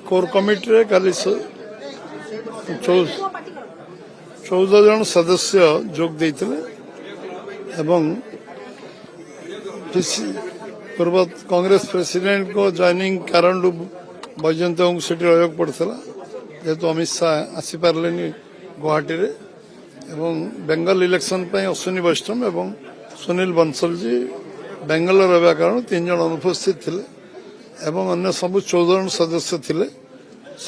core committee काली 14 जन सदस्य जोग देते पूर्व कांग्रेस प्रेसिडेंट को जॉइनिंग कारण वैजयंत से रहा पड़ता जेहेतु अमित शाह आसीपारे गुवाहाटी बेंगल इलेक्शन अश्विनी वैष्णव एवं सुनील बंसल जी बेंगल रहा कारण 3 जन अनुपस्थित थे एवं अन्य सब 14 जन सदस्य थे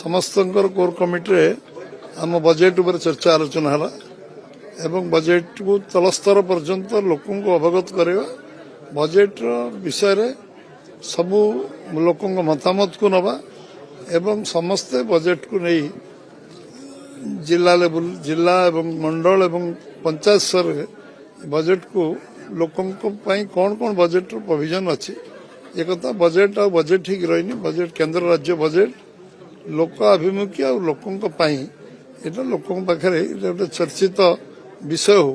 समस्त कोर कमिटी आम बजेट उपर चर्चा आलोचना है एवं बजेट को तलस्तर पर्यंत लोक अवगत करवा बजेट विषय सबू लोक मतामत को नवा एवं समस्ते बजेट को नहीं जिला लेवल जिला एवं मंडल एवं पंचायत स्तर बजेट को लोकों कौन कौन बजेट प्रोविजन अच्छी एक बजेट आ बजेट ठीक रही बजेट केंद्र राज्य बजेट लोक अभिमुखी आ लोकों लोकों पाखे गोटे चर्चित विषय हो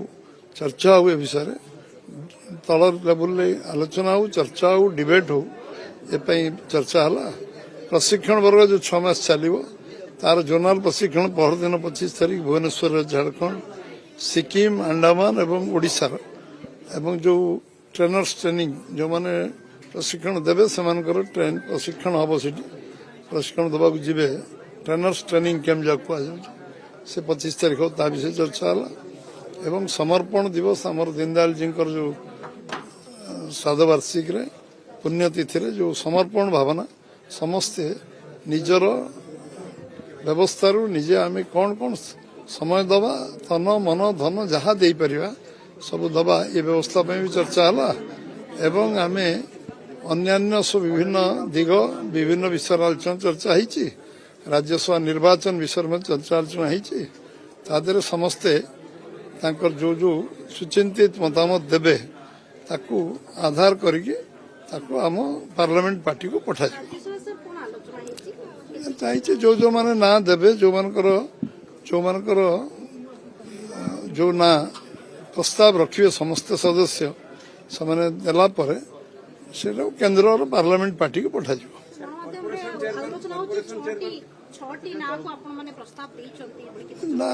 चर्चा हो विषय तल लेवल आलोचना हो चर्चा हो डिबेट हो ये चर्चा है प्रशिक्षण वर्ग जो 6 मास चलो तार जोनाल प्रशिक्षण पहर दिन 25 तारीख भुवनेश्वर झारखंड सिक्किम अंडमान एवं ओडिशा एवं जो ट्रेनर्स ट्रेनिंग जो माने प्रशिक्षण देवे से प्रशिक्षण हम से प्रशिक्षण देवा जी ट्रेनर्स ट्रेनिंग कैंप जहाँ कह से 25 तारीख ता विषय चर्चा है एवं समर्पण दिवस आमर दीनदयाल जी जो श्राद्धवार्षिक पुण्यतिथि जो समर्पण भावना समस्ते निजर व्यवस्था निजे आम कौन कौन समय दबा तन मन धन जहाँ दे पारिबा सब दबा ये व्यवस्था भी चर्चा है एवं आम अन्यान्य सब विभिन्न दिग विभिन्न विषय आलोचना चर्चा होती राज्यसभा निर्वाचन विषय में चर्चा आलोचना होती तादरे समस्ते तांकर जो जो सुचिंतित मतामत देवे ताकू आधार करके ताकू आम पार्लियामेंट पार्टी को पठा चाहिए जो जो माने ना देवे जो मानकर जो ना प्रस्ताव रखिए समस्त सदस्य से देला परे से केंद्र और पार्लियामेंट पार्टी को पठा ना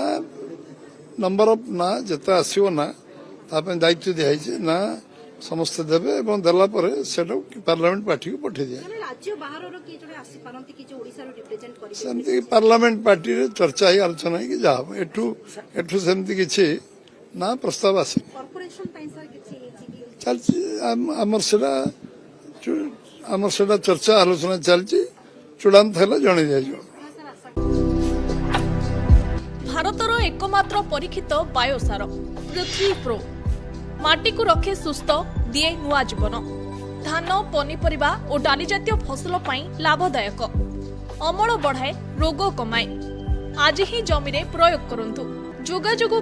नंबर ऑफ ना जिते आसो ना दायित्व दिखाई ना समस्ते देवे और देला से पार्लियामेंट पार्टी को पठे दिया सेमती पार्लियामेंट पार्टी रे चर्चा ही आलोचना है कि जा एठू सेमती किछि ना प्रस्ताव आसे चलछि आमर सेटा चर्चा आलोचना चलछि चूड़ांत है जन दिया भारतर एकमात्र परीक्षित बायोसार पृथ्वी प्रो माटी को रखे सुस्थ दिए नुआ जीवन धान पनीपरिबा और डाली जातीय फसल लाभदायक अमल बढ़ाए रोग कमाए आज ही जमी रे प्रयोग करंतु जोगाजोग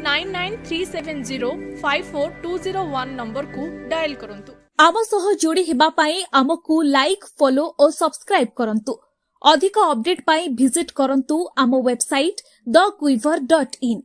9937054201 नंबर को डायल करंतु आम सह जोड़ी हेबा पाई आमको लाइक फॉलो और सब्सक्राइब करंतु अधिक अपडेट पाई विजिट करंतु आम वेबसाइट thequiver.in